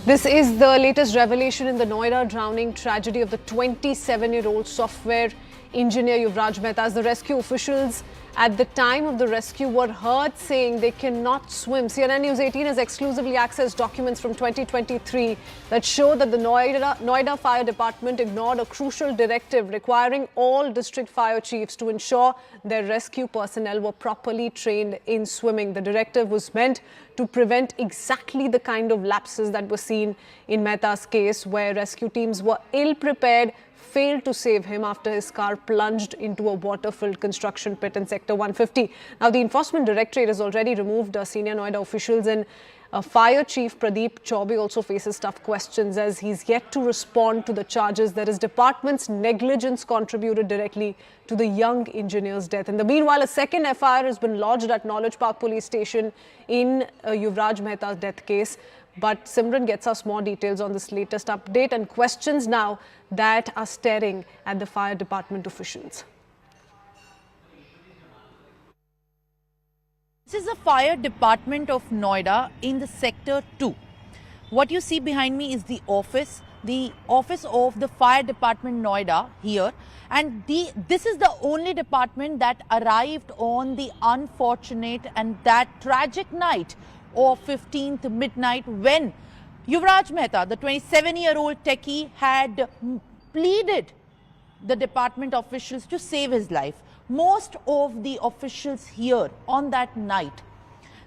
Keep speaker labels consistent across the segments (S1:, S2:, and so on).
S1: This is the latest revelation in the Noida drowning tragedy of the 27-year-old software engineer Yuvraj Mehta. As the rescue officials at the time of the rescue were heard saying they cannot swim. CNN News 18 has exclusively accessed documents from 2023 that show that the Noida Fire Department ignored a crucial directive requiring all district fire chiefs to ensure their rescue personnel were properly trained in swimming. The directive was meant to prevent exactly the kind of lapses that were seen in Mehta's case, where rescue teams were ill-prepared, failed to save him after his car plunged into a water-filled construction pit in Sector 150. Now, the Enforcement Directorate has already removed senior Noida officials, and Fire Chief Pradeep Chaubey also faces tough questions as he's yet to respond to the charges that his department's negligence contributed directly to the young engineer's death. In the meanwhile, a second FIR has been lodged at Knowledge Park Police Station in Yuvraj Mehta's death case. But Simran gets us more details on this latest update and questions now that are staring at the fire department officials.
S2: This is the fire department of Noida in the sector 2. What you see behind me is the office of the fire department Noida here, and this is the only department that arrived on the unfortunate and that tragic night of 15th midnight when Yuvraj Mehta, the 27-year-old techie, had pleaded the department officials to save his life. Most of the officials here on that night,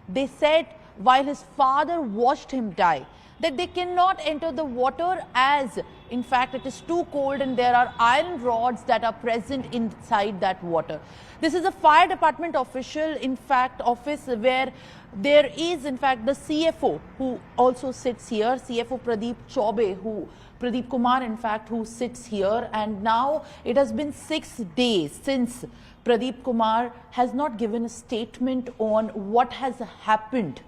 S2: they said while his father watched him die, that they cannot enter the water as in fact it is too cold and there are iron rods that are present inside that water. This is a fire department official office where there is in fact the CFO who also sits here, CFO Pradeep Chaubey, Pradeep Kumar in fact, who sits here, and now it has been 6 days since Pradeep Kumar has not given a statement on what has happened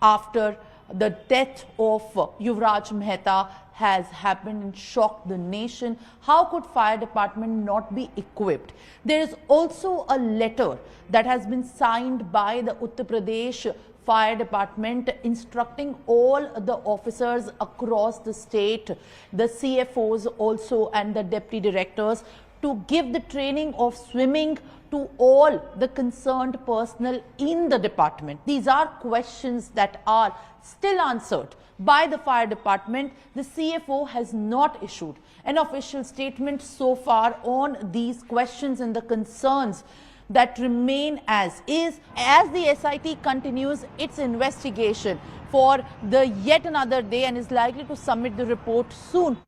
S2: after the death of Yuvraj Mehta has happened and shocked the nation. How could fire department not be equipped? There is also a letter that has been signed by the Uttar Pradesh Fire Department instructing all the officers across the state, the CFOs also and the deputy directors, to give the training of swimming to all the concerned personnel in the department. These are questions that are still answered by the fire department. The CFO has not issued an official statement so far on these questions and the concerns that remain as is, as the SIT continues its investigation for the yet another day and is likely to submit the report soon.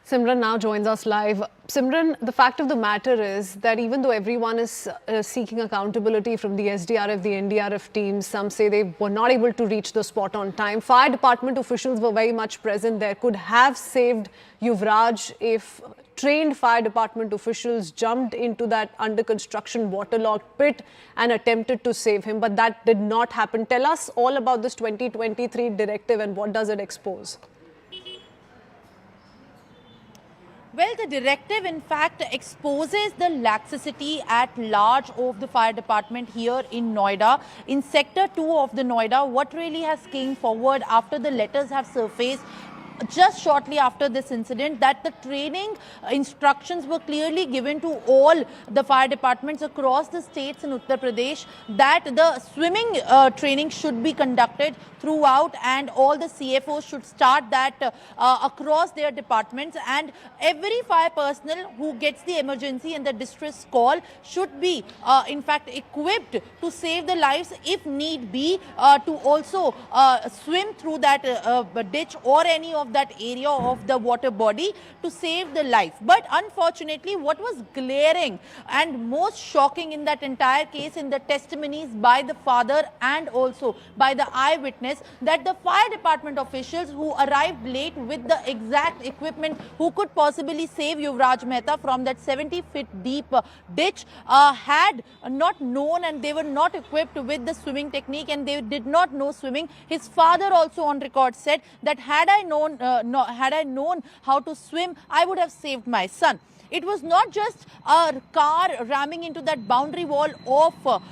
S1: Simran now joins us live. Simran, the fact of the matter is that even though everyone is seeking accountability from the SDRF, the NDRF teams, some say they were not able to reach the spot on time. Fire department officials were very much present there, could have saved Yuvraj if trained fire department officials jumped into that under construction waterlogged pit and attempted to save him. But that did not happen. Tell us all about this 2023 directive and what does it expose?
S2: Well, the directive in fact exposes the laxity at large of the fire department here in Noida. In sector 2 of the Noida, what really has came forward after the letters have surfaced just shortly after this incident, that the training instructions were clearly given to all the fire departments across the states in Uttar Pradesh that the swimming training should be conducted throughout, and all the CFOs should start that across their departments, and every fire personnel who gets the emergency and the distress call should be in fact equipped to save the lives if need be, to also swim through that ditch or any of that area of the water body to save the life. But unfortunately, what was glaring and most shocking in that entire case, in the testimonies by the father and also by the eyewitness, that the fire department officials who arrived late with the exact equipment who could possibly save Yuvraj Mehta from that 70-feet deep ditch had not known, and they were not equipped with the swimming technique and they did not know swimming. His father also on record said that had I known how to swim, I would have saved my son. It was not just a car ramming into that boundary wall of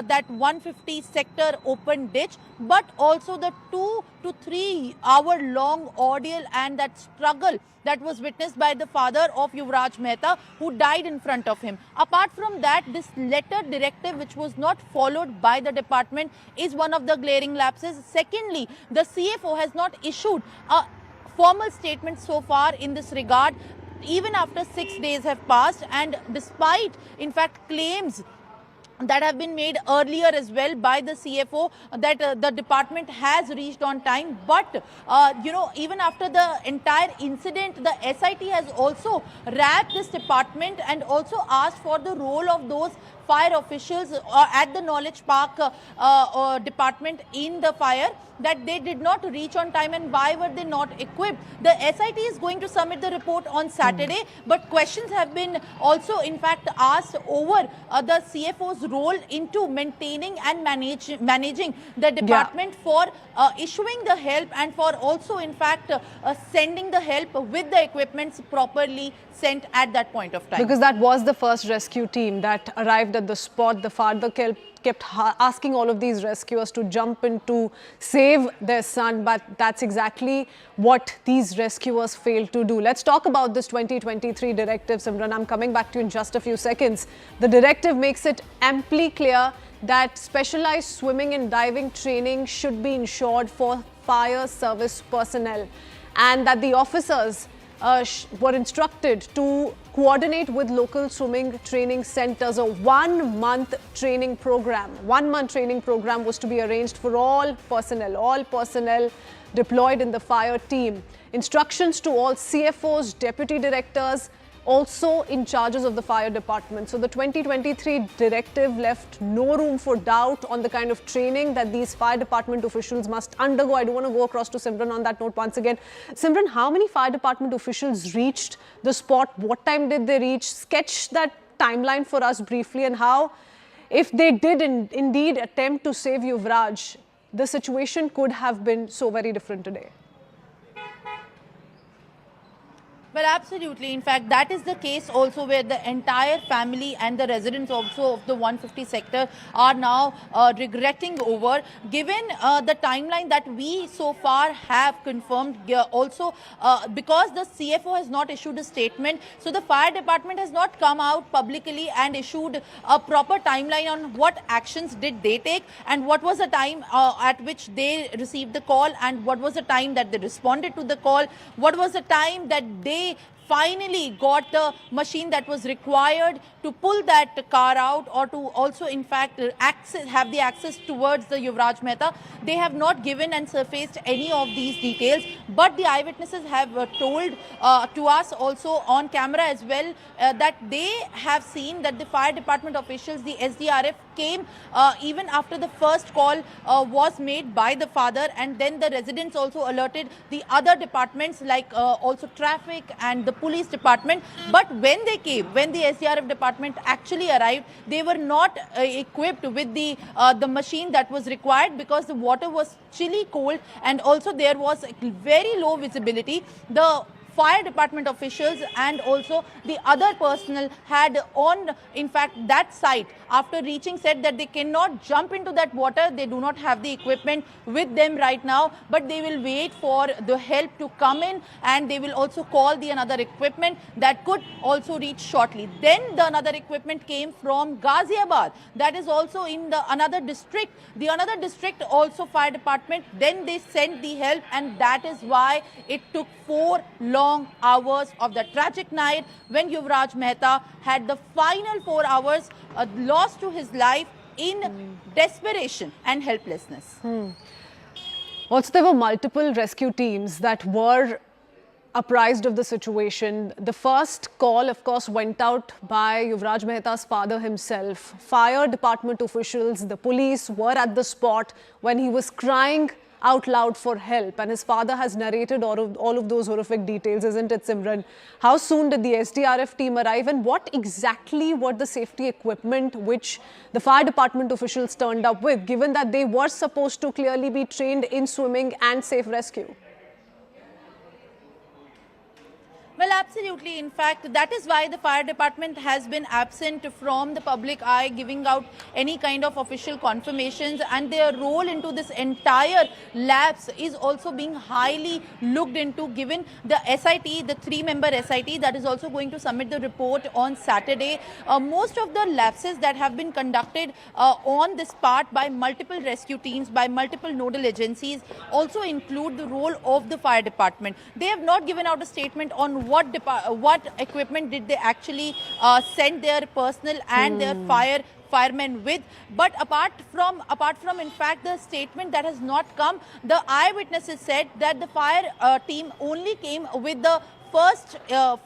S2: that 150 sector open ditch, but also the 2 to 3 hour long ordeal and that struggle that was witnessed by the father of Yuvraj Mehta, who died in front of him. Apart from that, this letter directive, which was not followed by the department, is one of the glaring lapses. Secondly, the CFO has not issued a formal statement so far in this regard, even after 6 days have passed, and despite, in fact, claims that have been made earlier as well by the CFO that the department has reached on time. But, even after the entire incident, the SIT has also wrapped this department and also asked for the role of those fire officials at the Knowledge Park department in the fire, that they did not reach on time and why were they not equipped. The SIT is going to submit the report on Saturday, but questions have been also in fact asked over the CFO's role into maintaining and managing the department for issuing the help and for also in fact sending the help with the equipments properly sent at that point of time.
S1: Because that was the first rescue team that arrived at the spot. The father kept asking all of these rescuers to jump in to save their son, but that's exactly what these rescuers failed to do. Let's talk about this 2023 directive, Simran. I'm coming back to you in just a few seconds. The directive makes it amply clear that specialized swimming and diving training should be ensured for fire service personnel, and that the officers were instructed to coordinate with local swimming training centers. A 1 month training program. 1 month training program was to be arranged for all personnel deployed in the fire team. Instructions to all CFOs, deputy directors, also in charges of the fire department. So the 2023 directive left no room for doubt on the kind of training that these fire department officials must undergo. I do want to go across to Simran on that note once again. Simran, how many fire department officials reached the spot? What time did they reach? Sketch that timeline for us briefly, and how, if they did indeed attempt to save Yuvraj, the situation could have been so very different today.
S2: Well, absolutely. In fact, that is the case also where the entire family and the residents also of the 150 sector are now regretting over, given the timeline that we so far have confirmed. Also, because the CFO has not issued a statement, so the fire department has not come out publicly and issued a proper timeline on what actions did they take and what was the time at which they received the call and what was the time that they responded to the call, what was the time that they finally got the machine that was required to pull that car out or to also in fact have the access towards the Yuvraj Mehta. They have not given and surfaced any of these details, but the eyewitnesses have told to us also on camera as well that they have seen that the fire department officials, the SDRF, came even after the first call was made by the father, and then the residents also alerted the other departments like also traffic and the police department. But when they came, when the SDRF department actually arrived, they were not equipped with the machine that was required because the water was chilly cold and also there was very low visibility. The fire department officials and also the other personnel had on, in fact, that site after reaching said that they cannot jump into that water. They do not have the equipment with them right now, but they will wait for the help to come in and they will also call the another equipment that could also reach shortly. Then the another equipment came from Ghaziabad, that is also in the another district. The another district also fire department, then they sent the help, and that is why it took 4 long hours of the tragic night when Yuvraj Mehta had the final 4 hours lost to his life in desperation and helplessness.
S1: Also, there were multiple rescue teams that were apprised of the situation. The first call, of course, went out by Yuvraj Mehta's father himself. Fire department officials, the police were at the spot when he was crying out loud for help, and his father has narrated all of those horrific details, isn't it, Simran? How soon did the SDRF team arrive, and what exactly were the safety equipment which the fire department officials turned up with, given that they were supposed to clearly be trained in swimming and safe rescue?
S2: Well, absolutely. In fact, that is why the fire department has been absent from the public eye, giving out any kind of official confirmations, and their role into this entire lapse is also being highly looked into, given the SIT, the 3-member SIT that is also going to submit the report on Saturday. Most of the lapses that have been conducted on this part by multiple rescue teams, by multiple nodal agencies, also include the role of the fire department. They have not given out a statement on what equipment did they actually send their personnel and their firemen with. But apart from in fact the statement that has not come, the eyewitnesses said that the fire team only came with the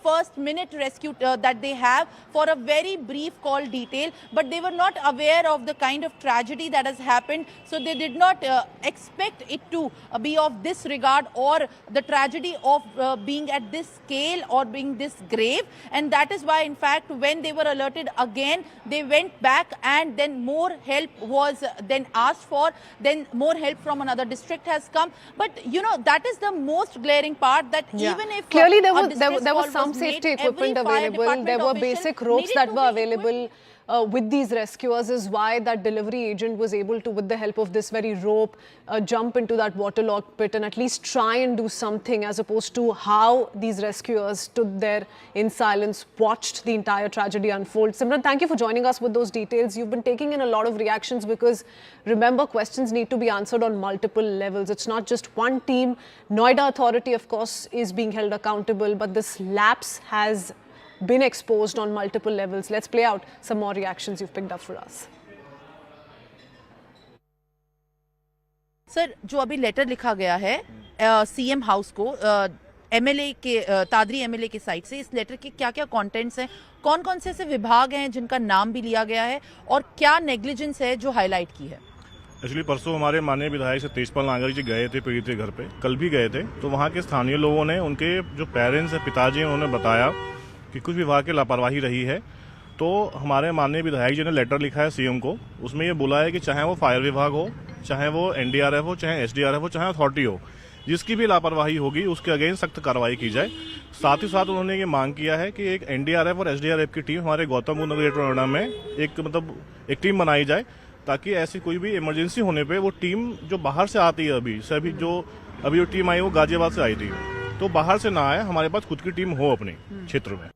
S2: first minute rescue that they have for a very brief call detail, but they were not aware of the kind of tragedy that has happened, so they did not expect it to be of this regard, or the tragedy of being at this scale or being this grave. And that is why in fact when they were alerted again, they went back, and then more help was then asked for, then more help from another district has come. But you know, that is the most glaring part, that even if
S1: clearly there was some safety equipment available, there were basic ropes that were available with these rescuers, is why that delivery agent was able to, with the help of this very rope, jump into that waterlogged pit and at least try and do something, as opposed to how these rescuers stood there in silence, watched the entire tragedy unfold. Simran, thank you for joining us with those details. You've been taking in a lot of reactions because, remember, questions need to be answered on multiple levels. It's not just one team. Noida Authority, of course, is being held accountable, but this lapse has been exposed on multiple levels. Let's play out some more reactions you've picked up for us.
S2: Sir, जो अभी letter लिखा गया है CM house को MLA के तादरी MLA की side से, इस लेटर के क्या क्या कंटेंट्स हैं, कौन कौन से ऐसे विभाग हैं जिनका नाम भी लिया गया है, और क्या नेग्लिजेंस है जो हाईलाइट की है?
S3: एक्चुअली परसों हमारे माननीय विधायक से तेजपाल नागर जी गए थे पीड़ित के घर पे, कल भी गए थे, तो वहाँ के स्थानीय लोगों ने, उनके जो पेरेंट्स हैं, पिताजी, उन्होंने बताया कि कुछ विभाग की लापरवाही रही है। तो हमारे माननीय विधायक जी ने लेटर लिखा है सीएम को, उसमें ये बोला है कि चाहे वो फायर विभाग हो, चाहे वो एनडीआरएफ हो, चाहे एसडीआरएफ हो, चाहे अथॉरिटी हो, जिसकी भी लापरवाही होगी उसके अगेंस्ट सख्त कार्रवाई की जाए। साथ ही साथ उन्होंने ये मांग किया है कि एक एनडीआरएफ और एसडीआरएफ की टीम हमारे गौतम बुद्ध नगर ग्रेटर नोएडा में एक टीम बनाई जाए, ताकि ऐसी कोई भी इमरजेंसी होने पे वो टीम जो बाहर से आती है, अभी जो टीम आई वो गाजियाबाद से आई थी, तो बाहर से ना आए, हमारे पास खुद की टीम हो अपने क्षेत्र में।